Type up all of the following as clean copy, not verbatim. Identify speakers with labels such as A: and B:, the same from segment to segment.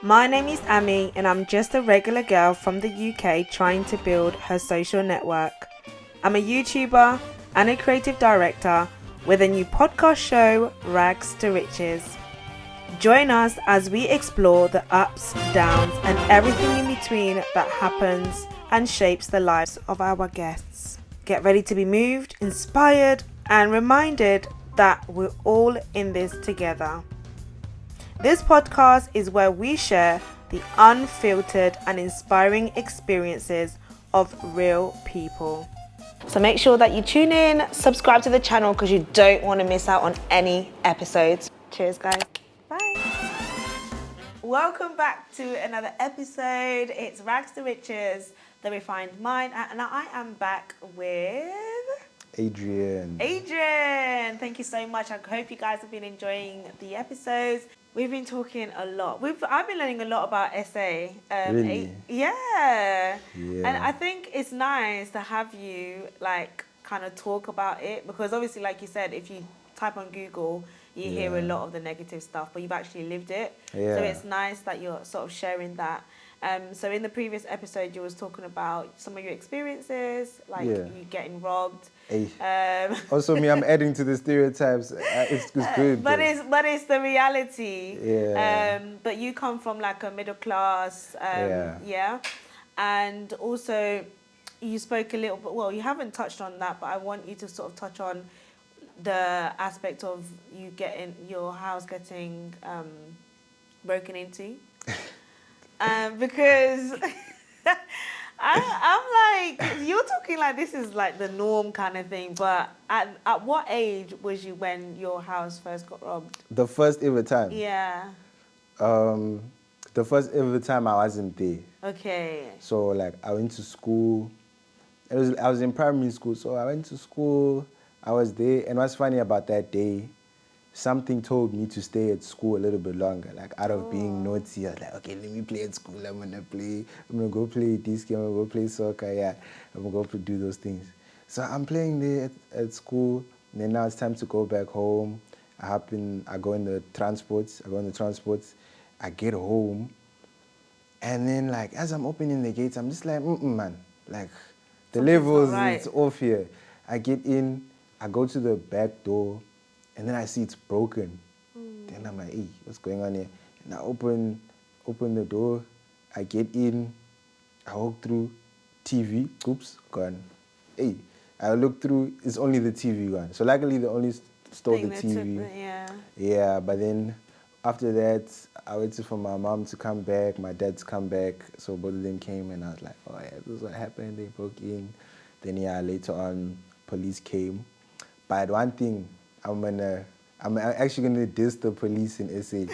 A: My name is Amy, and I'm just a regular girl from the UK trying to build her social network. I'm a YouTuber and a creative director with a new podcast show, Rags to Riches. Join us as we explore the ups, downs, and everything in between that happens and shapes the lives of our guests. Get ready to be moved, inspired, and reminded that we're all in this together. This podcast is where we share the unfiltered and inspiring experiences of real people. So make sure that you tune in, subscribe to the channel because you don't want to miss out on any episodes. Cheers, guys. Bye. Welcome back to another episode. It's Rags to Riches, the refined mind, and I am back with
B: Adrian,
A: thank you so much. I hope you guys have been enjoying the episodes. We've been talking a lot. I've been learning a lot about SA.
B: Really?
A: Yeah.
B: Yeah.
A: And I think it's nice to have you kind of talk about it because obviously, like you said, if you type on Google, you hear a lot of the negative stuff, but you've actually lived it.
B: Yeah.
A: So it's nice that you're sort of sharing that. So in the previous episode, you was talking about some of your experiences, you getting robbed.
B: Also, I'm adding to the stereotypes. It's good.
A: But it's the reality.
B: Yeah.
A: But you come from like a middle class. Yeah. And also, you spoke a little bit. Well, you haven't touched on that, but I want you to sort of touch on the aspect of you getting your house getting broken into. Because I'm like, you're talking like this is like the norm kind of thing, but at what age was you when your house first got robbed?
B: The first ever time.
A: Yeah.
B: The first ever time I wasn't there.
A: Okay.
B: So I went to school. I was in primary school, so I went to school. I was there, and what's funny about that day? Something told me to stay at school a little bit longer, out of being naughty. I was like, okay, let me play at school. I'm gonna go play disc. I'm gonna go play soccer. Yeah, I'm gonna go do those things. So I'm playing there at school. And then now it's time to go back home. I go in the transports. I get home, and then as I'm opening the gates, I'm just like, man, the levels it's off here. I get in. I go to the back door. And then I see it's broken. Then I'm like, hey, what's going on here? And I open the door. I get in. I walk through. TV, oops, gone. Hey, I look through. It's only the TV gone. So luckily they only stole the TV. Yeah, but then after that, I waited for my mom to come back, my dad to come back. So both of them came, and I was like, oh yeah, this is what happened. They broke in. Then later on, police came. But one thing, I'm actually gonna diss the police in SA.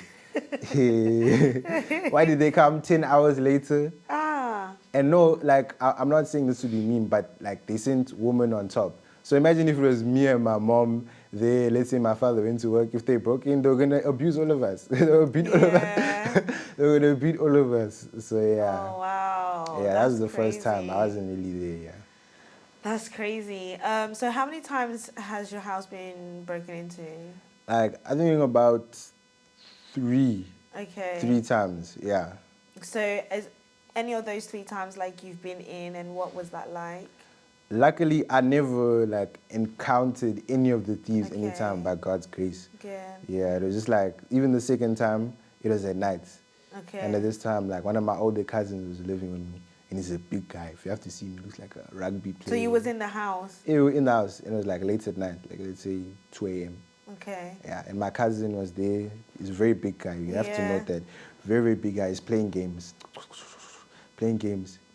B: Why did they come 10 hours later? And no, I'm not saying this to be mean, but they sent women on top. So imagine if it was me and my mom there, let's say my father went to work, if they broke in, they were gonna abuse all of us. They were beat all of us. They were gonna beat all of us. So yeah.
A: Oh wow.
B: Yeah, that was the first time. I wasn't really there, yeah.
A: That's crazy. So how many times has your house been broken into?
B: I think about 3.
A: Okay.
B: 3 times, yeah.
A: So is any of those 3 times you've been in, and what was that like?
B: Luckily, I never encountered any of the thieves anytime by God's grace.
A: Good.
B: Yeah, it was just even the second time, it was at night.
A: Okay.
B: And at this time, one of my older cousins was living with me. And he's a big guy. If you have to see him, he looks like a rugby player.
A: So you was in the house?
B: Yeah, we were in the house. And it was late at night, let's say 2 a.m.
A: Okay.
B: Yeah, and my cousin was there. He's a very big guy. You have to note that. Very, very big guy. He's playing games.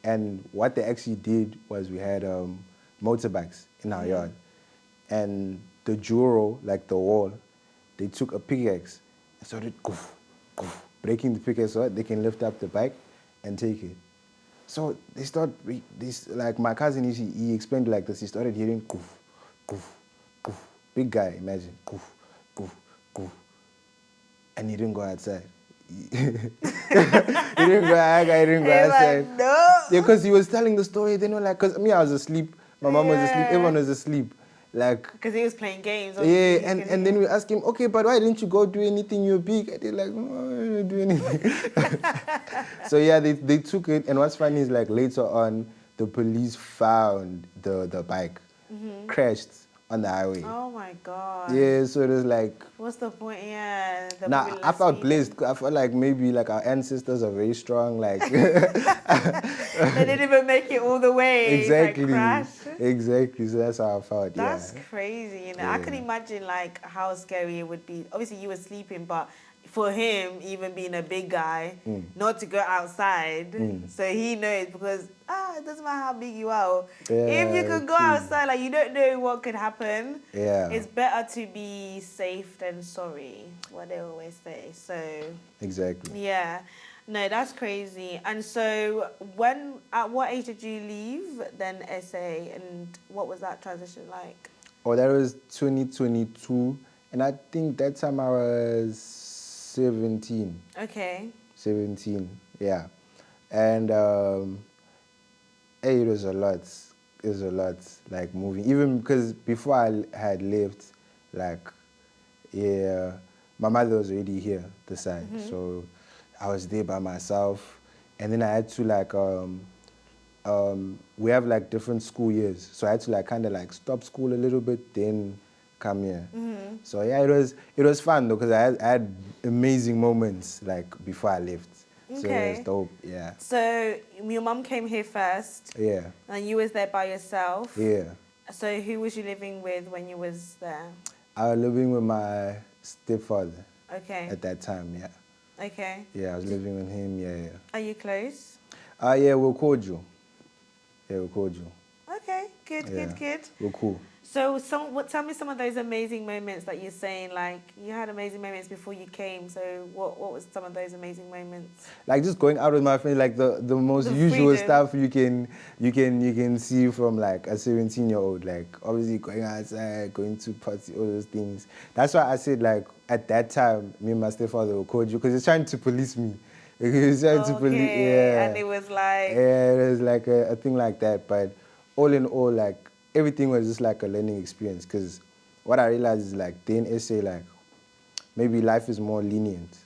B: And what they actually did was we had motorbikes in our yard. And the Juro, the wall, they took a pickaxe and started breaking the pickaxe so they can lift up the bike and take it. So they start, my cousin, he explained this. He started hearing goof, goof, goof. Big guy, imagine, goof, goof, goof. And he didn't go outside. He didn't go outside.
A: No.
B: Yeah, because he was telling the story. They know, because me, I was asleep. My mom was asleep. Everyone was asleep. Like,
A: Because he was playing games.
B: yeah, and then we ask him, okay, but why didn't you go do anything? You're big. And they're like, no, I didn't do anything. So yeah, they took it. And what's funny is like later on, the police found the bike crashed on the highway.
A: Oh my God.
B: Yeah, so it was like.
A: What's the point? Yeah.
B: Nah, I felt blessed. I felt like maybe like our ancestors are very strong. Like
A: They didn't even make it all the way.
B: exactly,
A: Like crash.
B: exactly. So that's how I felt.
A: That's
B: yeah.
A: crazy. You know,
B: Yeah.
A: I can imagine like how scary it would be. Obviously, you were sleeping, but for him, even being a big guy, not to go outside, so he knows because it doesn't matter how big you are. If you could go
B: true.
A: outside, like you don't know what could happen.
B: Yeah.
A: It's better to be safe than sorry. What they always say. So
B: Exactly.
A: yeah. No, that's crazy. And so at what age did you leave then SA, and what was that transition like?
B: Oh, that was 2022, and I think that time I was 17.
A: Okay.
B: 17, yeah. And hey, it was a lot. It was a lot, like moving. Even because before I had left, like, yeah, my mother was already here this side, so I was there by myself, and then I had to like we have like different school years, so I had to like kind of like stop school a little bit, then come here. So yeah, it was fun though, because I had amazing moments like before I left. So it was dope, yeah.
A: So your mum came here first.
B: Yeah.
A: And you was there by yourself.
B: Yeah.
A: So who was you living with when you was there?
B: I was living with my stepfather.
A: Okay.
B: At that time, yeah.
A: Okay.
B: Yeah, I was living with him, yeah.
A: Are you close?
B: Yeah, we're cordial. Yeah, we're cordial.
A: Okay, good.
B: We're cool.
A: So tell me some of those amazing moments that you're saying, like you had amazing moments before you came. So what was some of those amazing moments?
B: Like just going out with my friends, like the most usual stuff you can see from like a 17-year-old. Like obviously going outside, going to party, all those things. That's why I said like at that time, me and my stepfather were cordial because he's trying to police me. He was trying to police, yeah.
A: And it was like,
B: yeah, it was like a thing like that. But all in all, like everything was just like a learning experience. Because what I realized is like the SA, like maybe life is more lenient.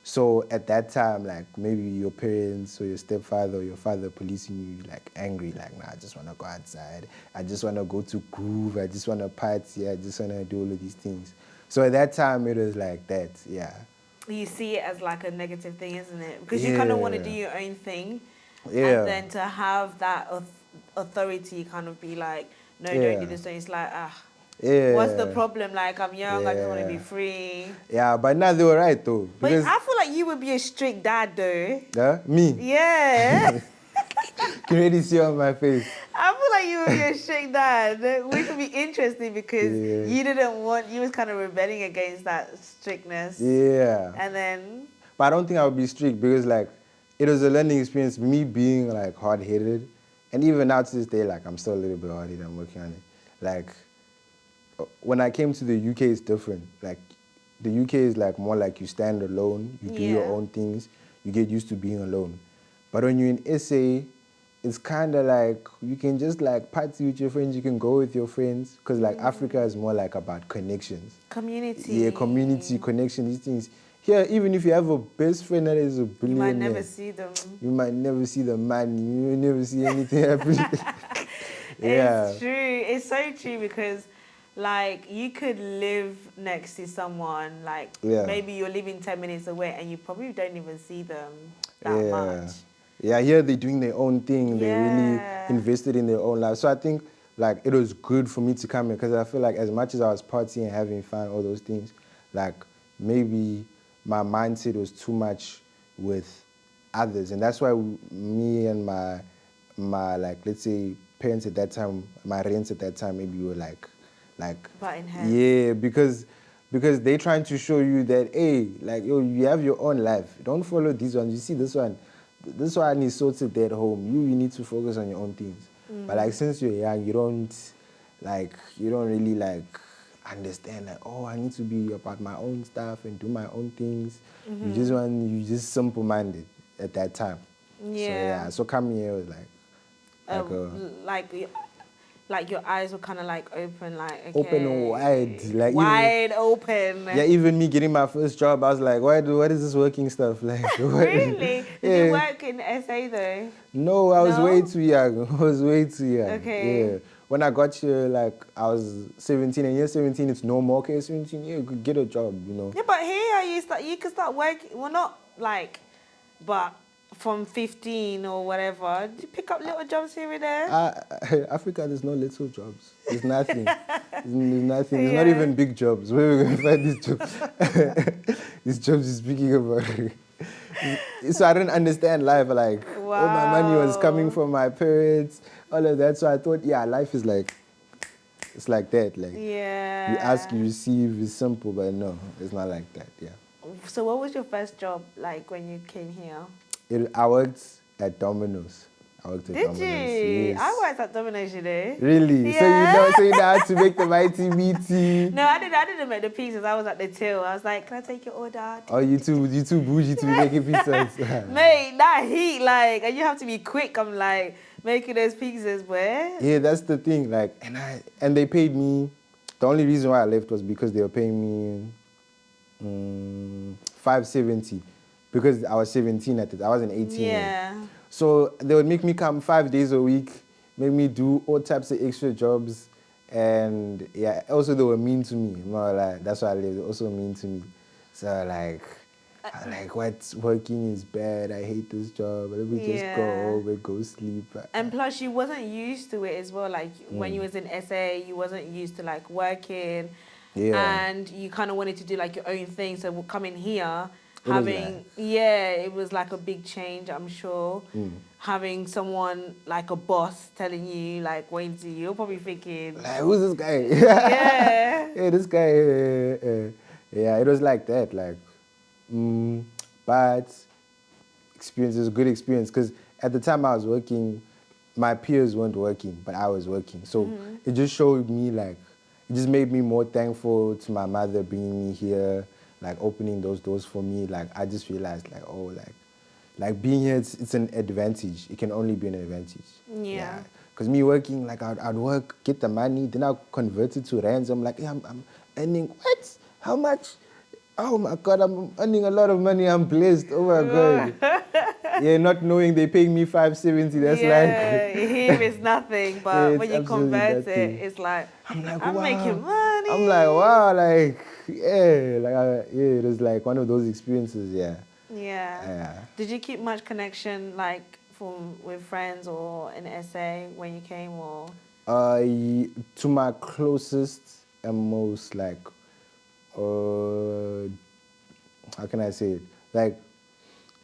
B: So at that time, like maybe your parents or your stepfather or your father policing you, like angry, like nah, I just want to go outside. I just want to go to groove. I just want to party. I just want to do all of these things. So at that time, it was like that, yeah.
A: You see it as like a negative thing, isn't it? Because you kind of want to do your own thing.
B: Yeah.
A: And then to have that authority kind of be like, no, don't do this. So it's like,
B: yeah.
A: What's the problem? Like, I'm young, I just want to be free.
B: Yeah, but now they were right, though.
A: But I feel like you would be a strict dad, though.
B: Yeah? Me?
A: Yeah.
B: Can you really see on my face?
A: I feel like you would be a strict dad, which would be interesting because you was kind of rebelling against that strictness.
B: Yeah.
A: And then...
B: But I don't think I would be strict because, like, it was a learning experience, me being, like, hard-headed. And even now to this day, like, I'm still a little bit hard-headed. I'm working on it. Like, when I came to the UK, it's different. Like, the UK is, like, more like you stand alone. You do your own things. You get used to being alone. But when you're in SA, it's kind of like you can just, like, party with your friends. You can go with your friends. Because, like, Africa is more, like, about connections.
A: Community.
B: Yeah, community, connection, these things. Here, even if you have a best friend that is a billionaire,
A: you might never see them.
B: You might never see the money. You will never see anything happen. Yeah.
A: It's true. It's so true because, like, you could live next to someone, like, maybe you're living 10 minutes away and you probably don't even see them that much.
B: Yeah, here they're doing their own thing. They're really invested in their own life. So I think, like, it was good for me to come here because I feel like as much as I was partying, having fun, all those things, like, maybe my mindset was too much with others. And that's why me and my like, let's say, parents at that time, my parents at that time, maybe were like,
A: butting heads.
B: Yeah, because they're trying to show you that, hey, like, yo, you have your own life. Don't follow these ones. You see this one is sorted at home. You need to focus on your own things. But like, since you're young, you don't really like understand that, oh, I need to be about my own stuff and do my own things. You just simple-minded at that time. So coming here was like
A: like your eyes were kind of like open, like okay,
B: Open and wide, like
A: wide open.
B: Yeah, even me getting my first job, I was like, what is this working stuff? Like,
A: Really? Did you
B: Yeah.
A: work in SA though?
B: No, I was way
A: No?
B: too young. I was way too young.
A: Okay.
B: Yeah. When I got here, like, I was 17, and year 17, it's normal. Okay, 17, yeah, you could get a job, you know.
A: Yeah, but here you could start working. Well, not like, but from 15 or whatever. Did you pick up little jobs here and there?
B: Africa, there's no little jobs. There's nothing. There's nothing. There's not
A: Yeah.
B: even big jobs. Where are we going to find these jobs? These jobs you're speaking about. So I didn't understand life. Like, all my money was coming
A: Wow.
B: from my parents, all of that. So I thought, yeah, life is like, it's like that. Like,
A: Yeah.
B: you ask, you receive. It's simple, but no, it's not like that. Yeah.
A: So what was your first job like when you came here?
B: I worked at Domino's. I worked at
A: Did
B: Domino's.
A: you?
B: Yes.
A: I worked at Domino's, you know.
B: Really?
A: Yeah.
B: So you know how to make the mighty meaty.
A: No, I didn't make the pizzas. I was at the till. I was like, can I take your order?
B: Oh, you too bougie to be making pizzas.
A: Mate, that heat, like, and you have to be quick. I'm like, making those pizzas, boy.
B: Yeah, that's the thing. Like, and they paid me. The only reason why I left was because they were paying me $5.70 because I was 17 at it. I wasn't 18 yet.
A: Yeah.
B: So they would make me come 5 days a week, make me do all types of extra jobs, and yeah. Also, they were mean to me. No, like that's why I left. They were also mean to me. So like, I'm like, what? Working is bad. I hate this job. Let me just go home and go sleep.
A: And plus, you wasn't used to it as well. Like when you was in SA, you wasn't used to like working, and you kind of wanted to do like your own thing. So we'll come in here. It was like a big change, I'm sure. Having someone like a boss telling you like what to do, you're probably thinking,
B: like, who's this guy?
A: Yeah.
B: Yeah, this guy. Yeah, it was like that. Like, but experience is a good experience because at the time I was working, my peers weren't working, but I was working. So it just showed me like, it just made me more thankful to my mother bringing me here, like opening those doors for me. Like I just realized like, oh, like being here, it's an advantage. It can only be an advantage.
A: Yeah.
B: Because me working, like I'd work, get the money, then I'll convert it to rands. I'm like, hey, I'm earning, what? How much? Oh my God, I'm earning a lot of money. I'm blessed. Oh my God. Yeah, not knowing they paying me $5.70. That's like
A: here is nothing, but when you convert
B: nothing.
A: it, it's like
B: I'm
A: wow. Making money.
B: I'm like, wow, like it was like one of those experiences. Yeah.
A: Did you keep much connection like with friends or in SA when you came or?
B: To my closest and most like, how can I say it? Like,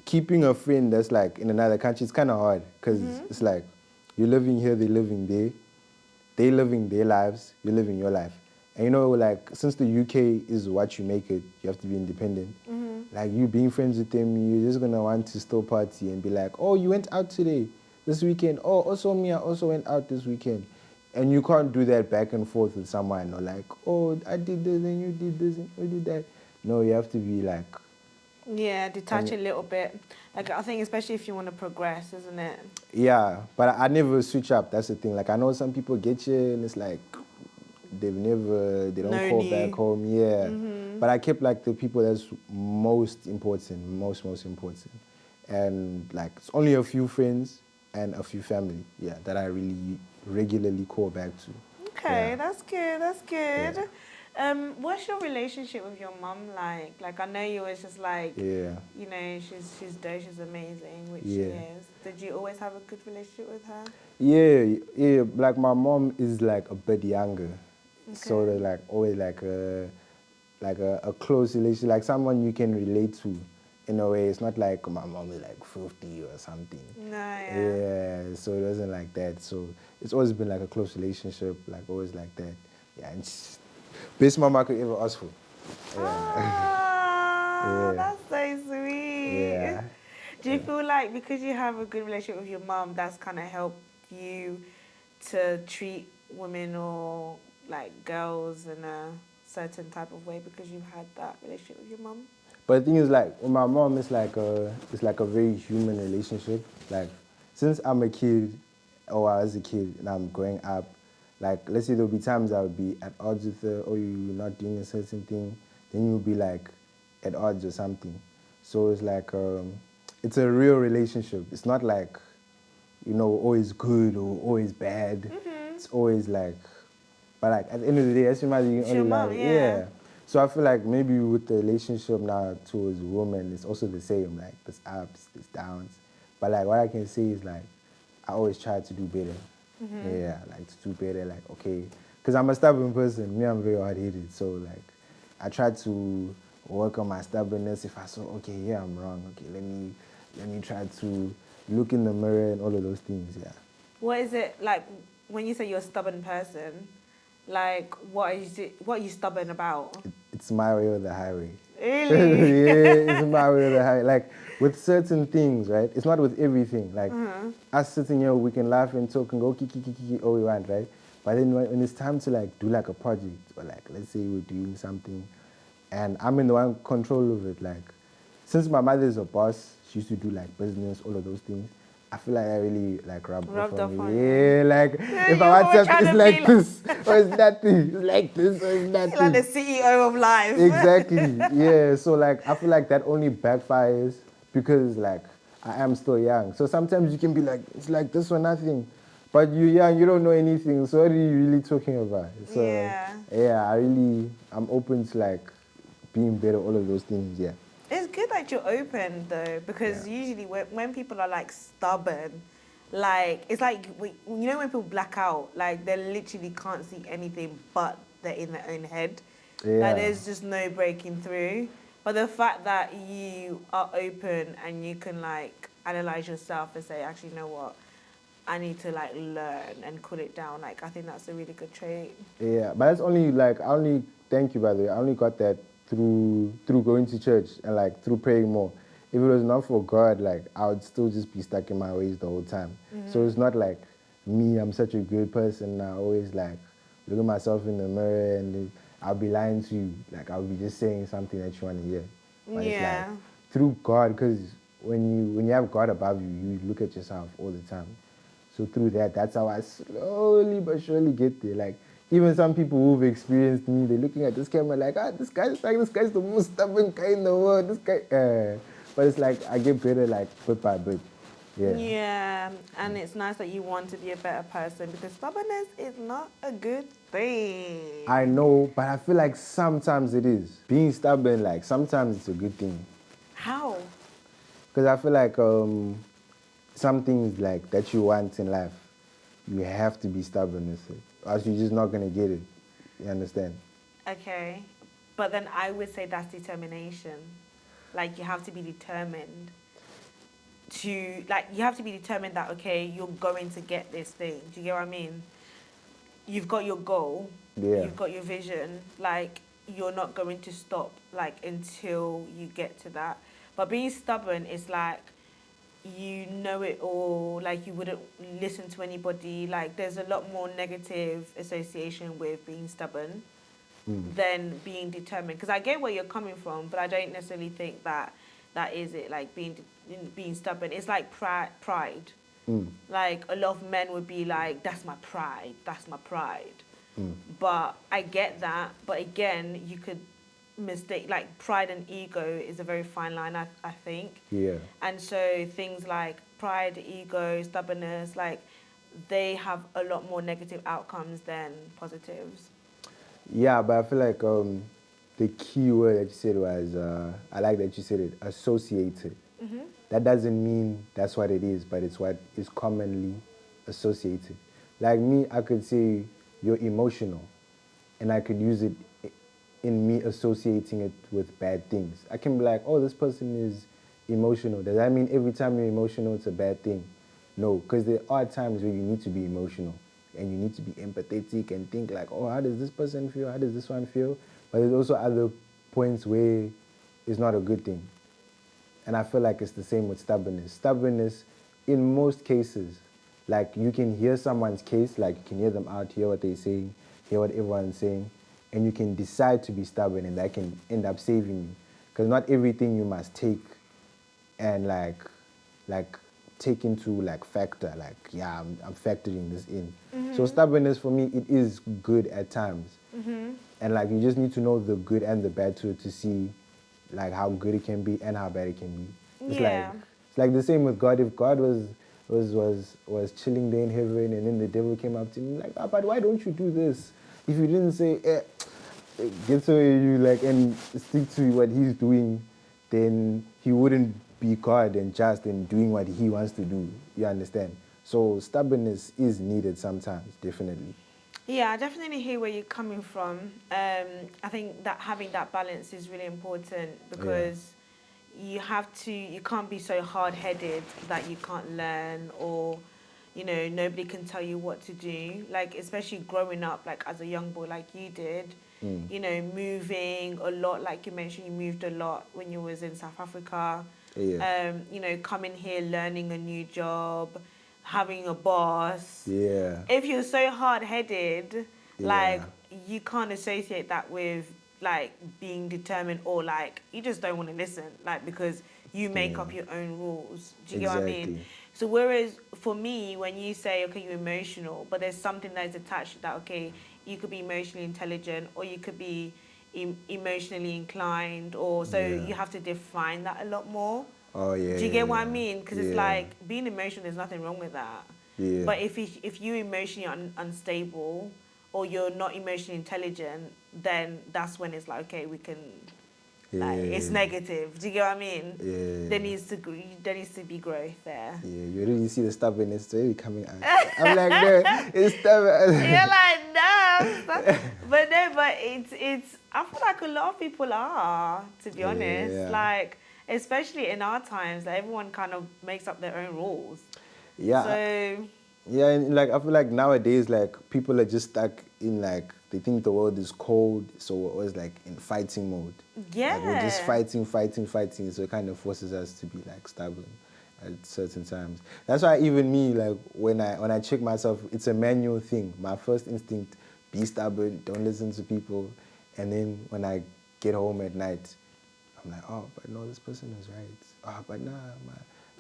B: keeping a friend that's like in another country, it's kind of hard because it's like you're living here, they're living there, they're living their lives, you're living your life. And you know, like, since the UK is what you make it, you have to be independent. Like, you being friends with them, you're just gonna want to still party and be like, oh, you went out today, this weekend. Oh, also me, I also went out this weekend. And you can't do that back and forth with someone, or like, oh, I did this and you did this and you did that. No, you have to be like...
A: Yeah, detach a little bit. Like, I think especially if you want to progress, isn't it?
B: Yeah, but I never switch up. That's the thing. Like, I know some people get you and it's like, they don't call back home. Yeah. But I kept like the people that's most important, most important. And like, it's only a few friends and a few family, that I really regularly call back to.
A: Okay, that's good, that's good. What's your relationship with your mum like? Like, I know you was just like, you know, she's dope, she's amazing, which she is. Did you always have a good relationship with her?
B: Yeah. Like, my mom is like a bit younger. So they're like always like a close relationship, like someone you can relate to in a way. It's not like my mom is like 50 or something.
A: No,
B: yeah. So it wasn't like that. So it's always been like a close relationship, like always like that. Yeah, and she's best mom I could ever ask for.
A: Oh, that's so sweet.
B: Yeah.
A: Do you feel like because you have a good relationship with your mom, that's kind of helped you to treat women or like girls in a certain type of way because you've had that relationship with your mom?
B: But the thing is, like, with my mom, it's like a very human relationship. Like, since I'm a kid, or I was a kid and I'm growing up, Like, let's say there'll be times I would be at odds with her, or you're not doing a certain thing, then you'll be like at odds or something. So it's like, it's a real relationship. It's not like, always good or always bad. It's always like, but like at the end of the day, as your mother, you
A: It's
B: can
A: your
B: only
A: mom,
B: like,
A: yeah.
B: So I feel like maybe with the relationship now towards women, it's also the same. Like there's ups, there's downs. But like what I can say is like, I always try to do better. Yeah, like to do better. Like okay, because I'm a stubborn person. Me, I'm very hard-headed. So like, I try to work on my stubbornness. If I saw, okay, yeah, I'm wrong. Okay, let me try to look in the mirror and all of those things. Yeah.
A: What is it like when you say you're a stubborn person? Like, what is it? What are you stubborn about?
B: It's my way or the highway.
A: Really?
B: Yeah, it's my way or the highway. Like with certain things, right? It's not with everything. Like us sitting here, we can laugh and talk and go kiki all we want, right? But then when it's time to like do like a project or like let's say we're doing something, and I'm in the one control of it. Like since my mother is a boss, she used to do like business, all of those things. I feel like I really like rubbed
A: Rubbed
B: off
A: off
B: on
A: on
B: me.
A: you.
B: Yeah, like
A: Yeah,
B: if
A: you
B: I
A: were
B: WhatsApp,
A: trying
B: it's
A: to
B: like
A: be like,
B: this or it's nothing. It's like this or it's nothing.
A: like the CEO of life.
B: Exactly. Yeah. So like I feel like that only backfires because like I am still young. So sometimes you can be like, it's like this or nothing. But you're young, you don't know anything. So what are you really talking about? So
A: Yeah.
B: yeah, I'm open to like being better, all of those things, yeah.
A: It's good that you're open though,
B: Yeah.
A: because usually when people are like stubborn, like it's like when people black out, like they literally can't see anything but they're in their own head. Like
B: Yeah.
A: there's just no breaking through. But the fact that you are open and you can like analyze yourself and say, actually, you know what, I need to like learn and cool it down. Like I think that's a really good trait.
B: Yeah, but that's only like I only thank you by the way. I only got that through going to church and like through praying more. If it was not for God, like I would still just be stuck in my ways the whole time. So it's not like me. I'm such a good person. I always like look at myself in the mirror and I'll be lying to you. Like I'll be just saying something that you want to hear. But it's like
A: Yeah.
B: through God, because when you have God above you, you look at yourself all the time. So through that, that's how I slowly but surely get there. Like even some people who've experienced me, they're looking at this camera like, this guy's the most stubborn guy in the world. This guy, but it's like I get better like bit by bit. Yeah.
A: Yeah, and it's nice that you want to be a better person because stubbornness is not a good thing.
B: I know, but I feel like sometimes it is. Being stubborn, like sometimes it's a good thing.
A: How?
B: Because I feel like some things like that you want in life, you have to be stubborn with it. Or else you're just not gonna get it. You understand?
A: Okay, but then I would say that's determination. Like you have to be determined you have to be determined that okay, you're going to get this thing. Do you get what I mean? You've got your goal,
B: Yeah.
A: you've got your vision, like you're not going to stop like until you get to that. But being stubborn is like you know it all, like you wouldn't listen to anybody. Like there's a lot more negative association with being stubborn than being determined. Because I get where you're coming from, but I don't necessarily think that is it. Like being stubborn, it's like pride. Like a lot of men would be like, "That's my pride. That's my pride." But I get that. But again, you could mistake like pride and ego is a very fine line. I think.
B: Yeah.
A: And so things like pride, ego, stubbornness, like they have a lot more negative outcomes than positives.
B: Yeah, but I feel like the key word that you said was, I like that you said it, associated. That doesn't mean that's what it is, but it's what is commonly associated. Like me, I could say you're emotional, and I could use it in me associating it with bad things. I can be like, oh, this person is emotional. Does that mean every time you're emotional, it's a bad thing? No, because there are times where you need to be emotional and you need to be empathetic and think like, oh, how does this person feel? How does this one feel? But there's also other points where it's not a good thing. And I feel like it's the same with stubbornness. Stubbornness, in most cases, like you can hear someone's case, like you can hear them out, hear what they're saying, hear what everyone's saying, and you can decide to be stubborn and that can end up saving you. Because not everything you must take and like take into like factor, like, yeah, I'm factoring this in. So stubbornness for me, it is good at times. And like you just need to know the good and the bad to see like how good it can be and how bad it can be. It's like the same with God. If God was chilling there in heaven and then the devil came up to him like, but why don't you do this? If you didn't say, get so you like and stick to what he's doing, then he wouldn't be God and just and doing what he wants to do. You understand? So stubbornness is needed sometimes, definitely.
A: Yeah, I definitely hear where you're coming from. I think that having that balance is really important because you can't be so hard-headed that you can't learn or, nobody can tell you what to do. Like, especially growing up, like as a young boy like you did, moving a lot, like you mentioned, you moved a lot when you was in South Africa. Coming here, learning a new job, having a boss.
B: Yeah.
A: If you're so hard-headed, like you can't associate that with like being determined or like you just don't want to listen, like because you make up your own rules. Do you get what I mean? So whereas for me, when you say okay, you're emotional, but there's something that is attached to that. Okay, you could be emotionally intelligent, or you could be emotionally inclined, or so you have to define that a lot more.
B: Oh yeah.
A: Do you get what I mean? Because it's like being emotional. There's nothing wrong with that.
B: Yeah.
A: But if you're emotionally unstable or you're not emotionally intelligent, then that's when it's like okay, we can. Like it's negative. Do you get what I mean?
B: Yeah.
A: There needs to be growth there.
B: Yeah, you really see the stubbornness really coming out. I'm like, no, it's stubborn.
A: You're like, no. But it's. I feel like a lot of people are, to be honest.
B: Yeah.
A: Like, especially in our times, like, everyone kind of makes up their own rules.
B: Yeah.
A: So.
B: Yeah, and like I feel like nowadays, like people are just stuck in like they think the world is cold, so we're always like in fighting mode.
A: Yeah.
B: Like we're just fighting. So it kind of forces us to be like stubborn at certain times. That's why even me, like when I check myself, it's a manual thing. My first instinct, be stubborn, don't listen to people. And then when I get home at night, I'm like, oh, but no, this person is right. Oh, but nah,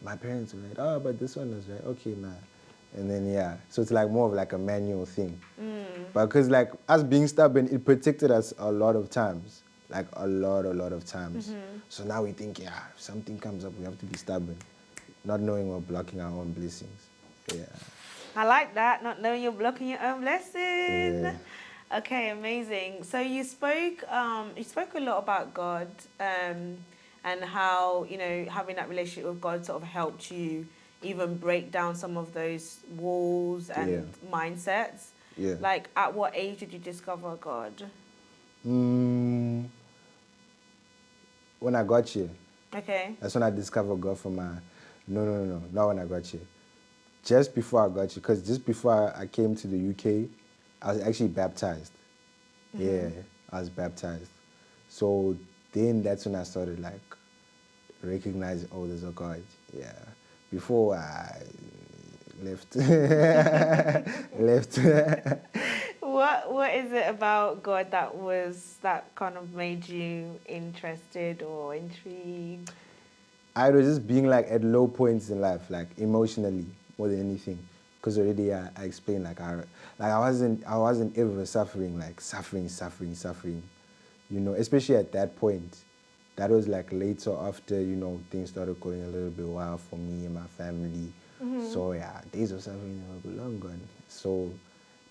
B: my parents are right. Oh, but this one is right. Okay, nah. And then, so it's like more of like a manual thing. But because like us being stubborn, it protected us a lot of times. Like a lot of times. So now we think, if something comes up, we have to be stubborn. Not knowing we're blocking our own blessings. Yeah.
A: I like that, not knowing you're blocking your own blessing.
B: Yeah.
A: Okay, amazing. So you spoke a lot about God and how, having that relationship with God sort of helped you even break down some of those walls and mindsets.
B: Yeah.
A: Like, at what age did you discover God?
B: When I got here.
A: Okay.
B: That's when I discovered God for my... No, not when I got here. Just before I got here, because just before I came to the UK, I was actually baptized. Yeah, I was baptized. So then that's when I started like recognizing, oh, there's a God. Yeah. Before I left.
A: What is it about God that kind of made you interested or intrigued?
B: I was just being like at low points in life, like emotionally more than anything. Because already I explained like I wasn't ever suffering, like suffering. Especially at that point. That was like later after, things started going a little bit wild for me and my family. So days of suffering were long gone. So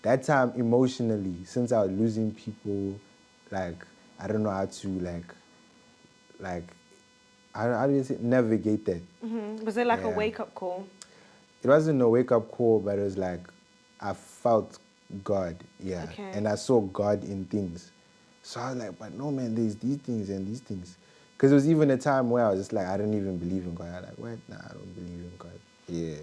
B: that time emotionally, since I was losing people, like I don't know how to how do you say, navigate that.
A: Was it like a wake-up call?
B: It wasn't a wake-up call, but it was like I felt God,
A: Okay.
B: and I saw God in things. So I was like, but no, man, there's these things and these things. Because it was even a time where I was just like, I don't even believe in God. I was like, what? Nah, I don't believe in God. Yeah.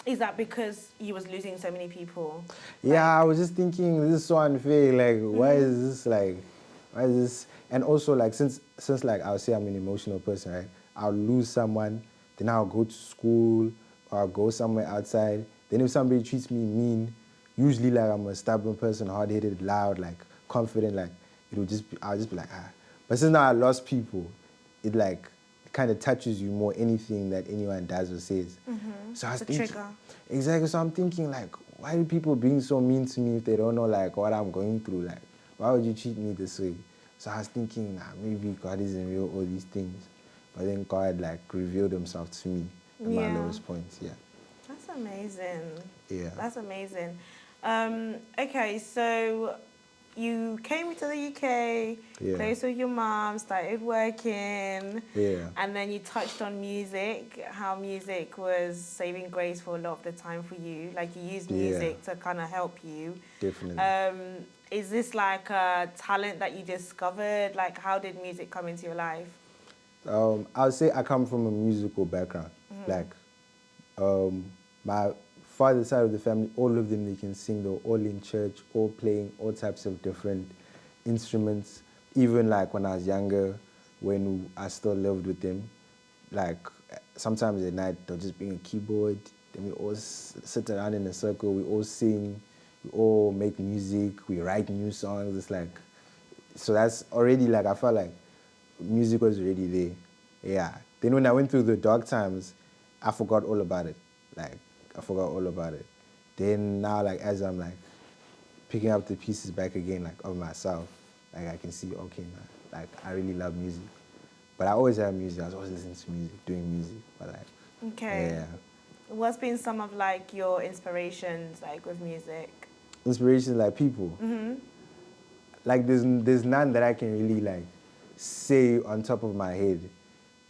A: Is that because you was losing so many people?
B: Yeah, I was just thinking, this is so unfair. Like, why is this? And also, like, since like, I'll say I'm an emotional person, right? I'll lose someone, then I'll go to school, or I'll go somewhere outside. Then if somebody treats me mean, usually, like, I'm a stubborn person, hard-headed, loud, like, confident, like, I'll just be like, But since now I lost people, it kind of touches you more anything that anyone does or says. So I was thinking,
A: trigger.
B: exactly. So I'm thinking like, why do people being so mean to me if they don't know like what I'm going through? Like, why would you treat me this way? So I was thinking, nah, maybe God isn't real, all these things. But then God like revealed himself to me at my lowest points. Yeah.
A: That's amazing.
B: Yeah.
A: That's amazing. Okay, so you came to the UK,
B: Yeah.
A: close with your mom, started working,
B: Yeah.
A: and then you touched on music, how music was saving grace for a lot of the time for you. Like you used music to kind of help you.
B: Definitely.
A: Is this like a talent that you discovered? Like how did music come into your life?
B: I would say I come from a musical background. Like, my father's side of the family, all of them, they can sing. They're all in church, all playing all types of different instruments. Even like when I was younger, when I still lived with them, like sometimes at night they'll just bring a keyboard. Then we all sit around in a circle. We all sing. We all make music. We write new songs. It's like, so that's already like, I felt like music was already there. Yeah. Then when I went through the dark times, I forgot all about it. Like, I forgot all about it. Then now, like, as I'm like picking up the pieces back again, like of myself, like I can see, okay, now, like I really love music. But I always have music. I was always listening to music, doing music. But like, yeah.
A: What's been some of like your inspirations, like with music?
B: Inspirations like people. Like there's none that I can really like say on top of my head,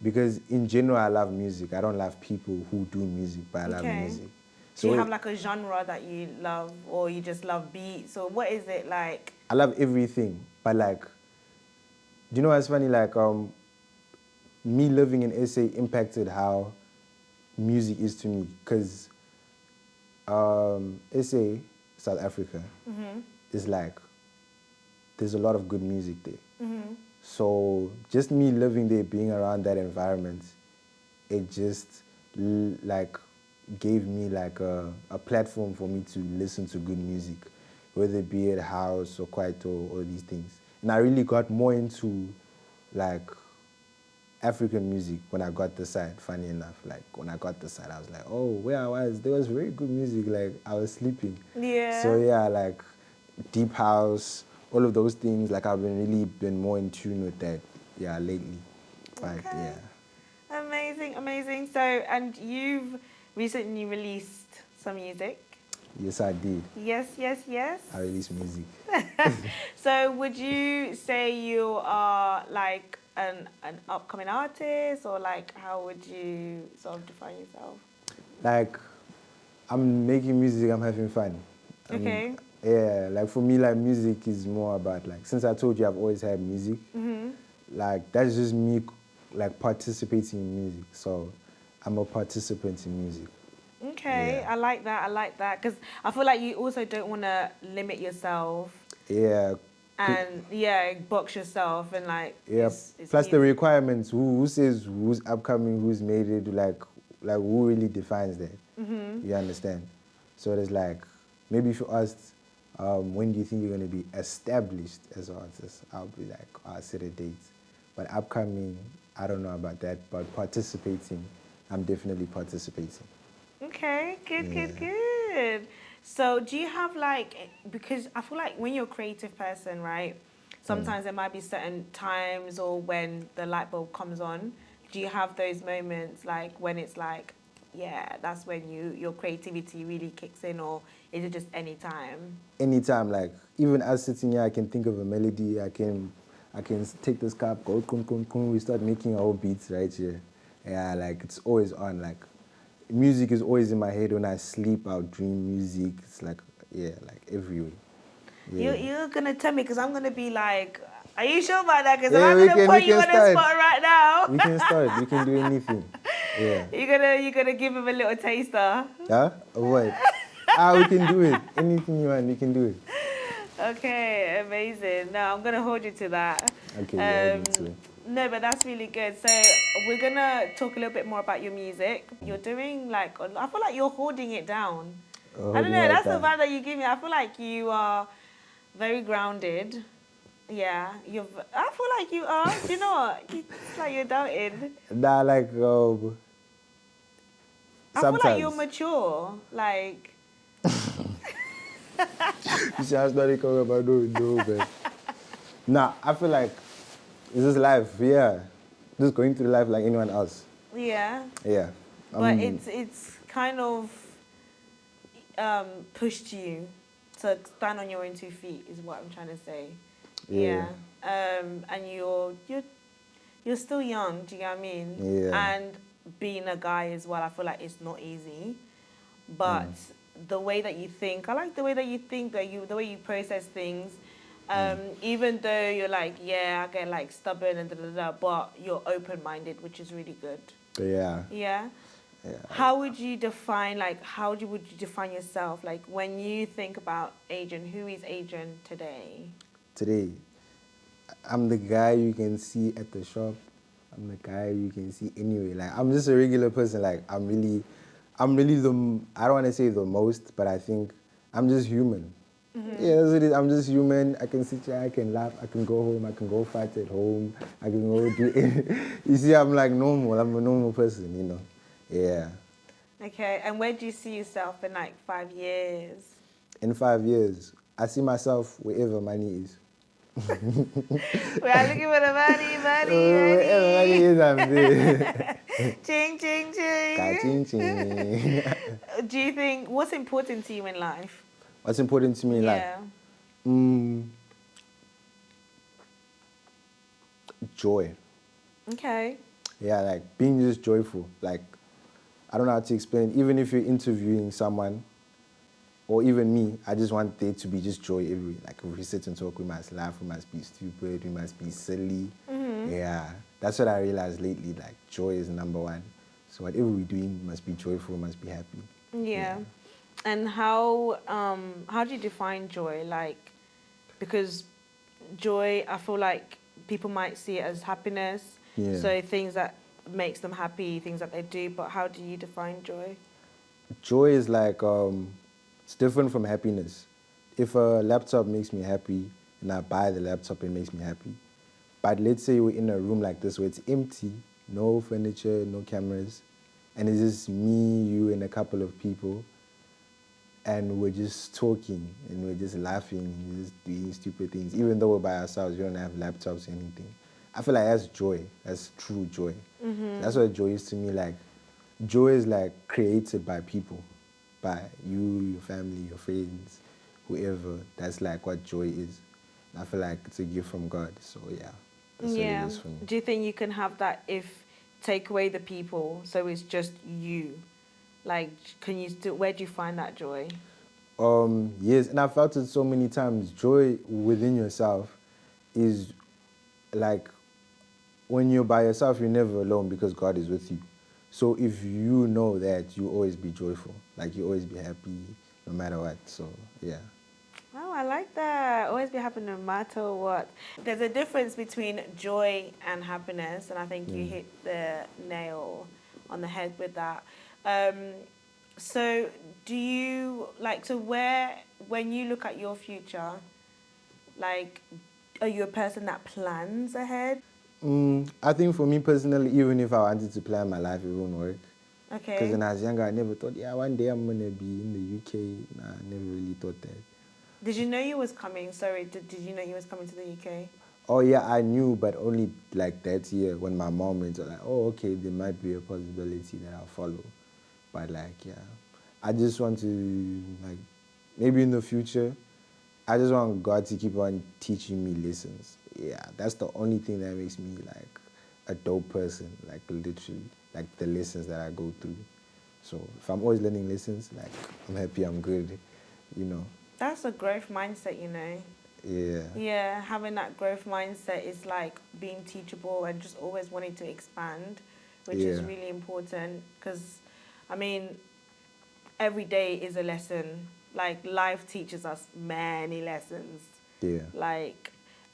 B: because in general I love music. I don't love people who do music, but I love music.
A: So do you have like a genre that you love, or you just love beats, or what is it like?
B: I love everything, but like, do you know what's funny? Like, me living in SA impacted how music is to me, because SA, South Africa, is like, there's a lot of good music there. So just me living there, being around that environment, it just like gave me like a platform for me to listen to good music, whether it be it house or kwaito, all these things. And I really got more into like African music when I got the side, funny enough. Like when I got the side, I was like, oh, where I was, there was very good music, like I was sleeping.
A: Yeah.
B: So yeah, like deep house, all of those things, like I've really been more in tune with that, yeah, lately. But yeah.
A: Amazing, amazing. So, and you've recently released some music.
B: Yes, I did.
A: Yes, yes, yes.
B: I released music.
A: So would you say you are like an upcoming artist, or like how would you sort of define yourself?
B: Like, I'm making music, I'm having fun.
A: Okay.
B: Yeah, like for me, like music is more about like, since I told you I've always had music, like that's just me like participating in music. So I'm a participant in music.
A: Okay,
B: Yeah.
A: I like that, because I feel like you also don't want to limit yourself.
B: Yeah.
A: And box yourself and like.
B: Yeah. Plus the requirements. Who says who's upcoming, who's made it? Like who really defines that? You understand? So it's like, maybe for us, when do you think you're going to be established as an artist? I'll be like, I'll set a date. But upcoming, I don't know about that. But participating, I'm definitely participating.
A: Okay, good. So do you have like, because I feel like when you're a creative person, right, sometimes there might be certain times or when the light bulb comes on. Do you have those moments like when it's like, yeah, that's when your creativity really kicks in, or is it just any time?
B: Anytime, like even us sitting here, I can think of a melody. I can take this cup, go kun kun kun. We start making our own beats right here. Yeah, like it's always on. Like music is always in my head. When I sleep, I'll dream music. It's like, yeah, like everywhere. Yeah.
A: You're gonna tell me, because I'm gonna be like, are you sure about that? Because
B: Yeah,
A: I'm gonna put you on the spot right now.
B: We can start. We can do anything. Yeah.
A: You're gonna give him a little taster.
B: Huh? What? We can do it. Anything you want, we can do it.
A: Okay, amazing. No, I'm gonna hold you to that.
B: Okay, yeah, me too.
A: No, but that's really good. So we're gonna talk a little bit more about your music. You're doing like, I feel like you're holding it down. I don't know, that's the vibe that you give me. I feel like you are very grounded. Yeah, I feel like you are. Do you know what? It's like you're doubting.
B: Nah, like
A: I feel like you're
B: sometimes.
A: mature. Like,
B: You see, I started coming about no, but nah, I feel like it's just life. Yeah, just going through life like anyone else.
A: yeah.
B: Yeah,
A: But it's kind of pushed you to stand on your own 2 feet is what I'm trying to say.
B: yeah,
A: Yeah. And you're still young, do you know what I mean?
B: yeah.
A: And being a guy as well, I feel like it's not easy. But the way that you think, I like the way that you think, the way you process things. Even though you're like, yeah, I get like stubborn and da da da, but you're open minded, which is really good.
B: Yeah,
A: Yeah.
B: yeah.
A: How would you define would you define yourself? Like when you think about Adrian, who is Adrian today?
B: Today, I'm the guy you can see at the shop. I'm the guy you can see anyway. Like I'm just a regular person. Like I'm really I don't want to say the most, but I think I'm just human. Yeah, that's what it is. I'm just human. I can sit here, I can laugh, I can go home, I can go fight at home, I can go do it. You see, I'm like normal. I'm a normal person, you know. Yeah.
A: Okay, and where do you see yourself in like 5 years?
B: In 5 years, I see myself wherever money is.
A: We are looking for the money, money,
B: Wherever money
A: money.
B: is, I'm there.
A: Ching, ching, ching.
B: Ka-ching, ching.
A: Do you think, what's important to you in life?
B: What's important to me in life?
A: Yeah.
B: Joy.
A: Okay.
B: Yeah, like being just joyful. Like, I don't know how to explain. Even if you're interviewing someone, or even me, I just want there to be just joy everywhere. Like if we sit and talk, we must laugh, we must be stupid, we must be silly. Yeah, that's what I realized lately. Like joy is number one. So whatever we're doing must be joyful, must be happy.
A: Yeah. And how do you define joy? Like, because joy, I feel like people might see it as happiness.
B: Yeah.
A: So things that makes them happy, things that they do. But how do you define joy?
B: Joy is like it's different from happiness. If a laptop makes me happy and I buy the laptop, it makes me happy. But let's say we're in a room like this where it's empty, no furniture, no cameras, and it's just me, you, and a couple of people, and we're just talking and we're just laughing and just doing stupid things. Even though we're by ourselves, we don't have laptops or anything. I feel like that's joy. That's true joy. That's what joy is to me. Like, joy is like created by people, by you, your family, your friends, whoever. That's like what joy is. I feel like it's a gift from God. So yeah, that's what it is for me.
A: Do you think you can have that if take away the people, so it's just you? Like, can you still? Where do you find that joy?
B: Yes, and I felt it so many times. Joy within yourself is like when you're by yourself, you're never alone because God is with you. So if you know that, you always be joyful. Like you always be happy no matter what. So yeah.
A: Oh, I like that. Always be happy no matter what. There's a difference between joy and happiness, and I think you hit the nail on the head with that. So, do you like so where when you look at your future, like, are you a person that plans ahead?
B: I think for me personally, even if I wanted to plan my life, it won't work. Because
A: Okay.
B: when I was younger, I never thought, yeah, one day I'm gonna be in the UK. Nah, I never really thought that.
A: Did you know you was coming? Sorry, did you know you was coming to the UK?
B: Oh yeah, I knew, but only like that year when my mom went, like, oh okay, there might be a possibility that I'll follow. But like, yeah, I just want to like, maybe in the future, I just want God to keep on teaching me lessons. Yeah, that's the only thing that makes me like a dope person, like literally, like the lessons that I go through. So if I'm always learning lessons, like I'm happy, I'm good, you know.
A: That's a growth mindset, you know.
B: Yeah.
A: Yeah, having that growth mindset is like being teachable and just always wanting to expand, which is
B: Yeah.
A: really important because, I mean, every day is a lesson. Like, life teaches us many lessons.
B: Yeah.
A: Like,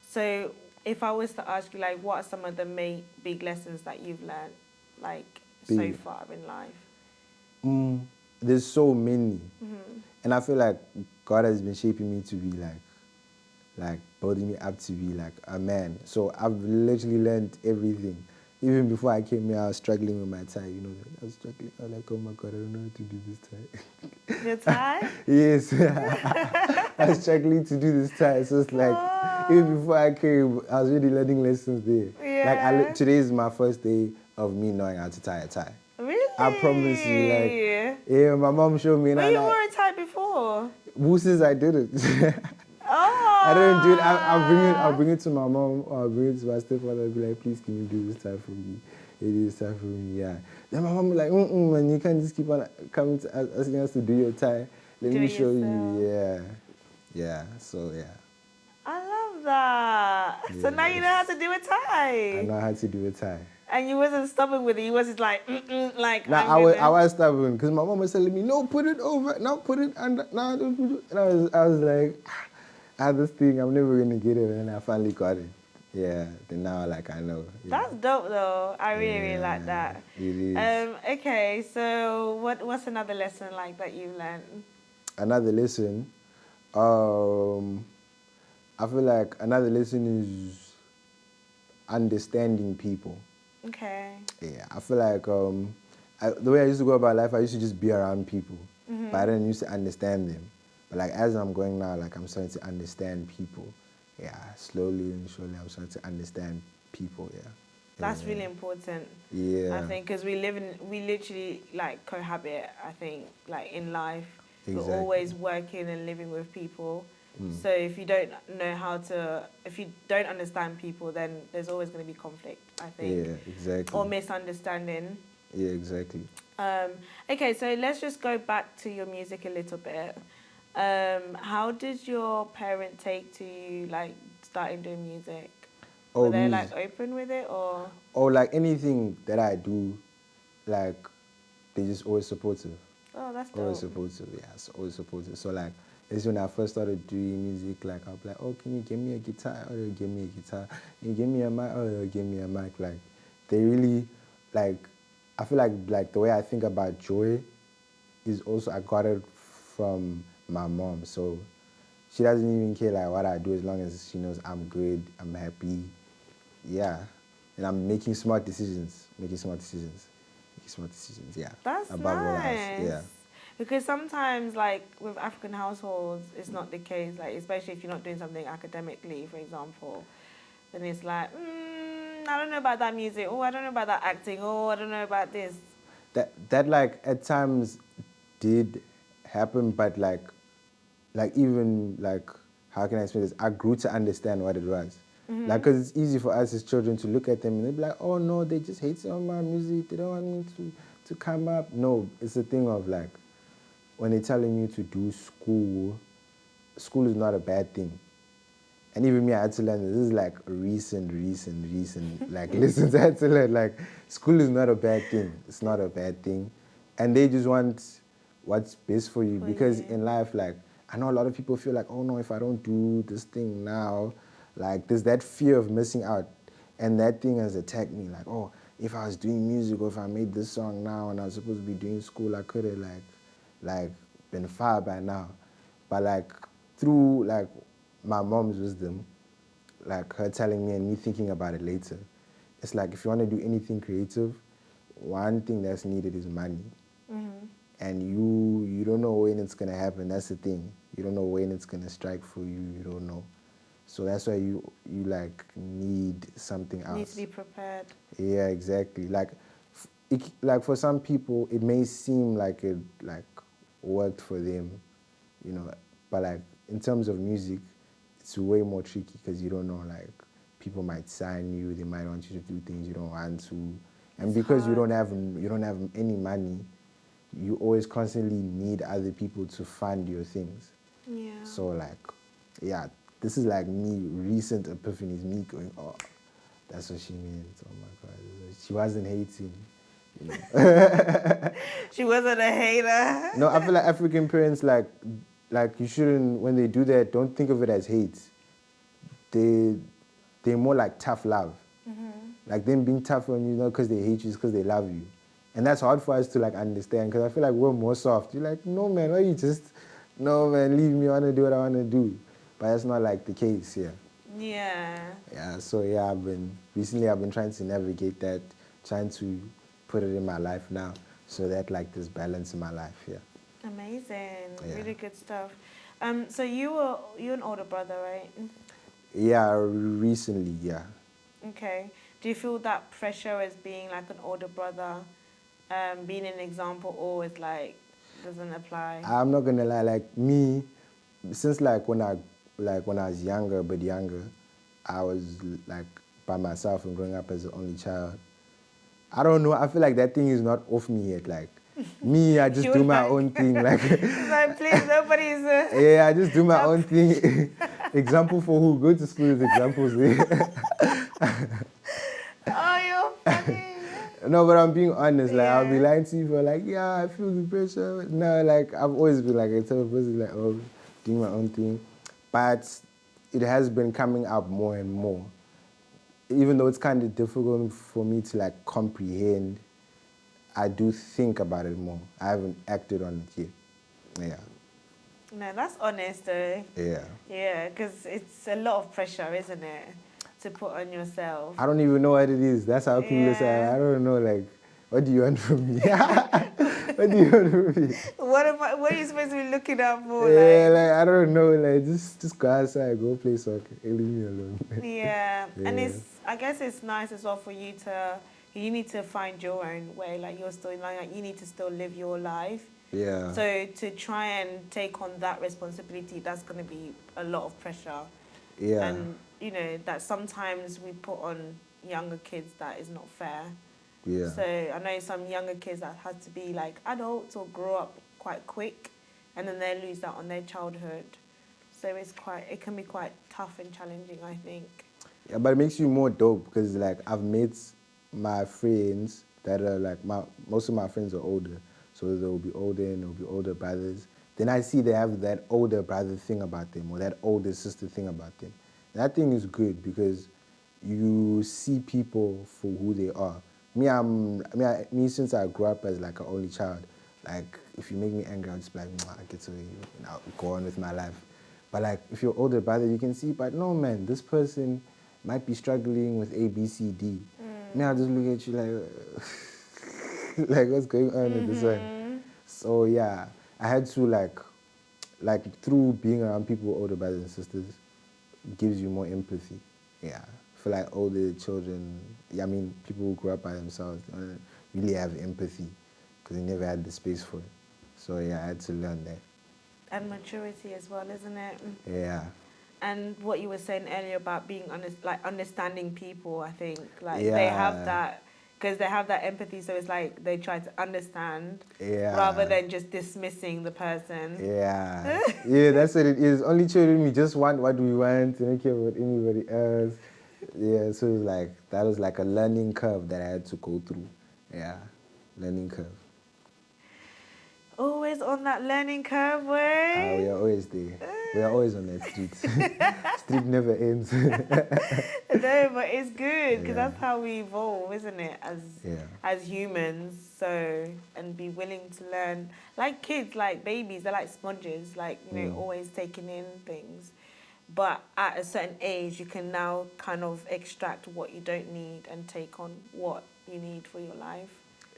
A: so if I was to ask you, like, what are some of the big lessons that you've learned, like, so
B: Big.
A: far in life?
B: There's so many. And I feel like God has been shaping me to be like building me up to be like a man. So I've literally learned everything. Even before I came here, I was struggling with my tie. You know, I was struggling. I was like, oh my god, I don't know how to do this tie.
A: Your tie?
B: Yes, I was struggling to do this tie. So it's like, even before I came, I was really learning lessons there. Like
A: Yeah.
B: today is my first day of me knowing how to tie a tie.
A: Really?
B: I promise you, like, yeah, my mom showed me.
A: But
B: And
A: you
B: I,
A: wore a tie before.
B: who says I did it?
A: Oh.
B: I don't do it. I'll bring it to my mom or I'll bring it to my stepfather and be like, please, can you do this tie for me? It is time for me, yeah. Then my mom will be like, man, you can't just keep on coming to asking us to do your tie. Let
A: Do
B: me
A: it
B: show
A: yourself.
B: you, yeah. Yeah, so yeah.
A: I love that. So now you know how to do a tie.
B: I know how to do a tie.
A: And you wasn't stubborn with it. You wasn't like, like.
B: Now I was stubborn because my mom was telling me, no, put it over, now put it under, now don't put it. And I was like, I had this thing, I'm never gonna get it, and I finally got it. Yeah, then now like I know. Yeah.
A: That's dope though. I really like that.
B: It is.
A: Okay, so what's another lesson like that you learned?
B: Another lesson, I feel like another lesson is understanding people.
A: Okay.
B: Yeah, I feel like the way I used to go about life, I used to just be around people, but I didn't used to understand them. But like as I'm going now, like I'm starting to understand people. Yeah, slowly and surely I'm starting to understand people. Yeah.
A: That's really important.
B: Yeah.
A: I think because we literally like cohabit. I think like in life,
B: Exactly.
A: we're always working and living with people. So if you don't if you don't understand people, then there's always going to be conflict, I think.
B: Yeah, exactly.
A: Or misunderstanding.
B: Yeah, exactly.
A: Okay, so let's just go back to your music a little bit. How did your parent take to you, like, starting doing music? Were they, like, open with it, or?
B: Or like anything that I do, like, they just always supportive.
A: Oh, that's dope.
B: Always supportive, yeah, so always supportive. So like, it's when I first started doing music, like I'll be like, oh, can you give me a guitar? Oh, they'll give me a guitar. Can you give me a mic? Oh, they'll give me a mic. Like, they really, like, I feel like the way I think about joy is also, I got it from my mom. So she doesn't even care like what I do as long as she knows I'm good, I'm happy, yeah. And I'm making smart decisions, yeah.
A: That's
B: above all else,
A: nice.
B: yeah.
A: Because sometimes, like, with African households, it's not the case. Like, especially if you're not doing something academically, for example, then it's like, I don't know about that music. Oh, I don't know about that acting. Oh, I don't know about this.
B: That like at times did happen, but like even like, how can I explain this? I grew to understand what it was. Like, cause it's easy for us as children to look at them and they'd be like, oh no, they just hate some of my music. They don't want me to come up. No, it's a thing of like, when they're telling you to do school is not a bad thing. And even me, I had to learn this is like recent, like lessons I had to learn. Like, school is not a bad thing. It's not a bad thing. And they just want what's best for you. Because in life, like, I know a lot of people feel like, oh no, if I don't do this thing now, like, there's that fear of missing out. And that thing has attacked me. Like, oh, if I was doing music or if I made this song now and I was supposed to be doing school, I could have like been far by now. But like through like my mom's wisdom, like her telling me and me thinking about it later, it's like if you want to do anything creative, one thing that's needed is money. And you don't know when it's gonna happen. That's the thing. You don't know when it's gonna strike for you. You don't know. So that's why you like need something else.
A: Need to be prepared.
B: Yeah, exactly. Like like for some people, it may seem like it like worked for them, you know, but like in terms of music, it's way more tricky because you don't know, like, people might sign you, they might want you to do things you don't want to, and
A: It's
B: because you
A: hard.
B: don't have any money, you always constantly need other people to fund your things.
A: Yeah.
B: So like, yeah, this is like me, recent epiphanies, me going, oh, that's what she meant. Oh my God, she wasn't hating. You know?
A: She wasn't a hater.
B: No, I feel like African parents, like you shouldn't, when they do that, don't think of it as hate. They're more like tough love. Like them being tough on you, not because they hate you, it's because they love you. And that's hard for us to like understand, because I feel like we're more soft. You're like, no man, why you just, no man, leave me, I want to do what I want to do. but that's not like the case here.
A: Yeah.
B: Yeah, so yeah, recently I've been trying to navigate that, trying to put it in my life now, so that like there's balance in my life. Yeah.
A: Amazing.
B: Yeah.
A: Really good stuff. So you're an older brother, right?
B: Yeah, recently, yeah.
A: Okay. Do you feel that pressure as being like an older brother, being an example, always like doesn't apply?
B: I'm not gonna lie, like me, since like when I was younger, a bit younger, I was like by myself and growing up as the only child. I don't know. I feel like that thing is not off me yet. Like me, I just
A: You're
B: do my
A: like-
B: own thing. Like
A: It's like, please, nobody's.
B: yeah, I just do my own thing. Example for who go to school is examples.
A: Oh, you're funny.
B: No, but I'm being honest. Like I'll be
A: Yeah.
B: lying to you for like, yeah, I feel the pressure. No, like I've always been like a type of person like, oh, doing my own thing. But it has been coming up more and more. Even though it's kind of difficult for me to like comprehend, I do think about it more. I haven't acted on it yet. Yeah.
A: No, that's honest though.
B: Yeah.
A: Yeah, because it's a lot of pressure, isn't it, to put on yourself?
B: I don't even know what it is. That's how people say.
A: Yeah.
B: I don't know. Like, what do you want from me? What do you want from me?
A: What are you supposed to be looking out for?
B: Yeah, like I don't know. Like, just go outside, go play soccer, and leave me alone.
A: Yeah. And
B: Yeah.
A: I guess it's nice as well for you need to find your own way. Like you're still like you need to still live your life.
B: Yeah.
A: So to try and take on that responsibility, that's going to be a lot of pressure.
B: Yeah.
A: And you know that sometimes we put on younger kids that is not fair.
B: Yeah.
A: So I know some younger kids that had to be like adults or grow up quite quick, and then they lose out on their childhood. So it can be quite tough and challenging, I think.
B: Yeah, but it makes you more dope because like I've met my friends that are like most of my friends are older, so they'll be older and they'll be older brothers. Then I see they have that older brother thing about them or that older sister thing about them. That thing is good because you see people for who they are. Me, since I grew up as like an only child, like if you make me angry, I'll just be like, I get away and I'll go on with my life. But like if you're older brother, you can see, but no man, this person might be struggling with A, B, C, D. Me, I'll just look at you like, like what's going on with this one? So yeah, I had to like through being around people with older brothers and sisters, it gives you more empathy. Yeah. I feel like older children, I mean, people who grew up by themselves don't really have empathy because they never had the space for it. So yeah, I had to learn that.
A: And maturity as well, isn't it?
B: Yeah.
A: And what you were saying earlier about being honest, like understanding people, I think, like
B: Yeah.
A: they have that because they have that empathy. So it's like they try to understand
B: Yeah.
A: rather than just dismissing the person.
B: Yeah. Yeah, that's what it is. Only children, we just want what we want, we don't care about anybody else. Yeah, so it's like that was like a learning curve that I had to go through. Yeah, learning curve.
A: Always on that learning curve,
B: We
A: way.
B: are always there. We are always on that street. Street never ends.
A: No, but it's good because
B: Yeah.
A: that's how we evolve, isn't it? As humans, so and be willing to learn. Like kids, like babies, they're like sponges, like always taking in things. But at a certain age, you can now kind of extract what you don't need and take on what you need for your life.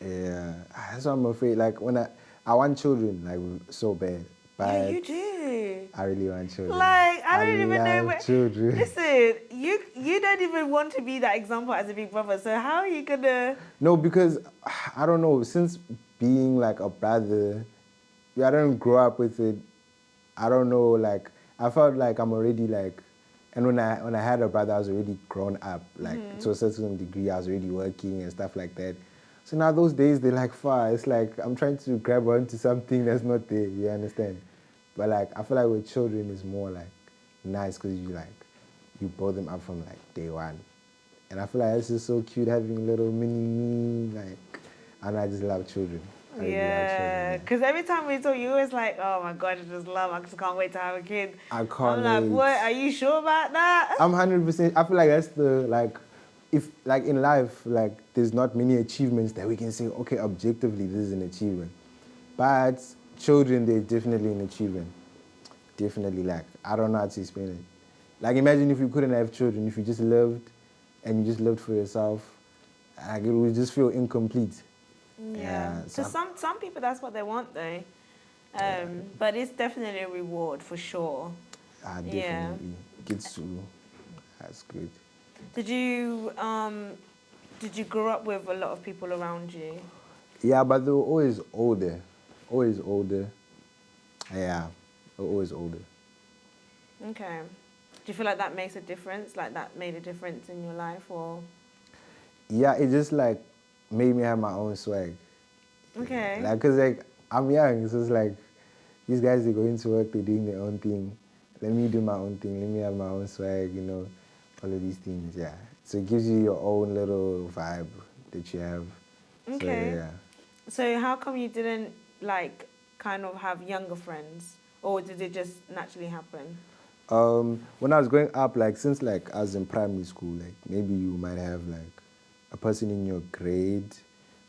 B: Yeah, that's what I'm afraid. Like when I want children, like so bad. But
A: Yeah, you do.
B: I really want children.
A: Like I don't even know.
B: love children.
A: Listen, you don't even want to be that example as a big brother. So how are you gonna?
B: No, because I don't know. Since being like a brother, I don't grow up with it. I don't know. Like I felt like I'm already like, and when I had a brother, I was already grown up. Like to a certain degree, I was already working and stuff like that. So now those days they're like far. It's like I'm trying to grab onto something that's not there. You understand? But like I feel like with children it's more like nice because you build them up from like day one. And I feel like it's just so cute having little mini me, like, and I just love children. I really love
A: Yeah,
B: children,
A: because every time we talk, you always like, oh my God, I just love, I just can't wait to have a kid.
B: I can't
A: I'm like,
B: wait.
A: what, are you sure about that?
B: I'm 100%, I feel like that's the, like, if, like, in life, like, there's not many achievements that we can say, okay, objectively, this is an achievement. But children, they're definitely an achievement. definitely, like, I don't know how to explain it. Like, imagine if you couldn't have children, if you just lived and you just lived for yourself, like, it would just feel incomplete.
A: Yeah.
B: So
A: To some people, that's what they want, though. But it's definitely a reward for sure.
B: definitely. Gets to, that's good.
A: Did you grow up with a lot of people around you?
B: Yeah, but they were always older. Always older. Yeah, they were always older.
A: Okay. Do you feel like that makes a difference? Like that made a difference in your life, or?
B: Yeah, it just like made me have my own swag.
A: Okay.
B: Like, cause like I'm young, so it's like these guys, they're going to work, they're doing their own thing. Let me do my own thing. Let me have my own swag, you know, all of these things. Yeah. So it gives you your own little vibe that you have.
A: Okay.
B: So, yeah.
A: So how come you didn't like kind of have younger friends, or did it just naturally happen?
B: When I was growing up, like since like I was in primary school, like maybe you might have like a person in your grade,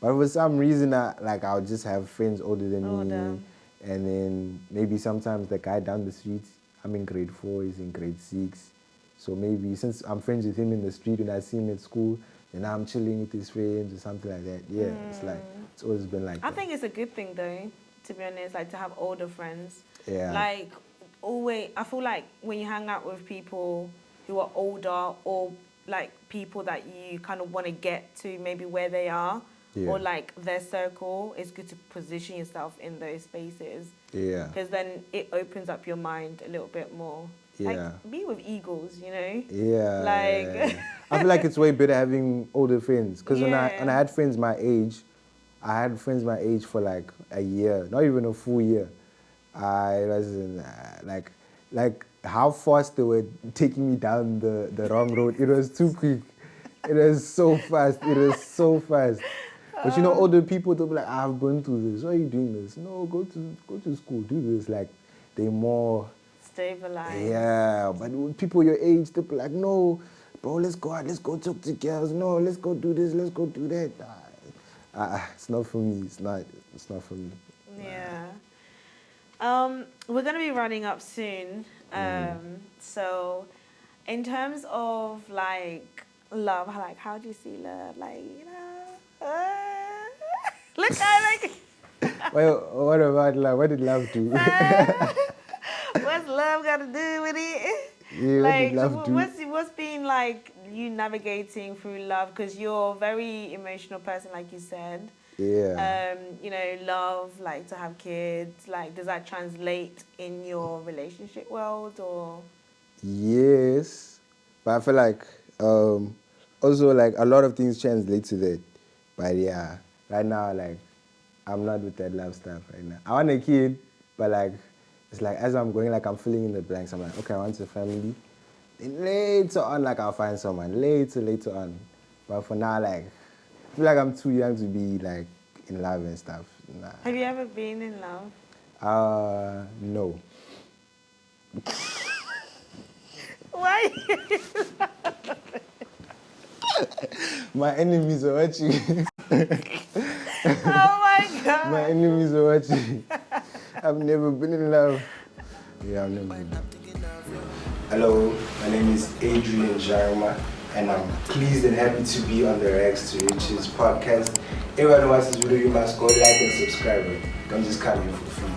B: but for some reason, I would just have friends older than me, and then maybe sometimes the guy down the street, I'm in grade 4, he's in grade 6, so maybe since I'm friends with him in the street and I see him at school, then I'm chilling with his friends or something like that. Yeah, it's like it's always been like.
A: I think it's a good thing though, to be honest, like to have older friends.
B: Yeah.
A: Like always, I feel like when you hang out with people who are older, or like people that you kind of want to get to maybe where they are, or like their circle, it's good to position yourself in those spaces.
B: Yeah.
A: Because then it opens up your mind a little bit more.
B: Yeah.
A: Like be with eagles, you know.
B: Yeah.
A: Like
B: I feel like it's way better having older friends. Because when I had friends my age, I had friends my age for like a year, not even a full year. I wasn't like how fast they were taking me down the wrong road. It was too quick. It was so fast. It was so fast. But you know, older people, they'll be like, I've gone through this. Why are you doing this? No, go to school, do this. Like, they're more
A: stabilized.
B: Yeah, but with people your age, they'll be like, no, bro, let's go out, let's go talk to girls. No, let's go do this, let's go do that. It's not for me. It's not for me.
A: Yeah. We're gonna be running up soon. So, in terms of like love, like how do you see love? Like look at like.
B: Well, what about love? What did love do?
A: What's love got to do with it?
B: Yeah,
A: like,
B: what did love do?
A: What's been like you navigating through love? Because you're a very emotional person, like you said.
B: Yeah.
A: You know, love, like to have kids, like does that translate in your relationship world or?
B: Yes, but I feel like also like a lot of things translate to that. But yeah, right now like I'm not with that love stuff right now. I want a kid, but like it's like as I'm going, like I'm filling in the blanks. I'm like, okay, I want a family. Then later on, like I'll find someone. Later on. But for now, like I feel like I'm too young to be like in love and stuff. Nah.
A: Have you ever been in love?
B: No.
A: Why?
B: My enemies are watching.
A: Oh my God.
B: My enemies are watching. I've never been in love. Yeah, I've never been in love. Hello, my name is Adrian Jarma, and I'm pleased and happy to be on the Rags to Riches podcast. Everyone who watches this video, you must go like and subscribe. Don't just come here for free.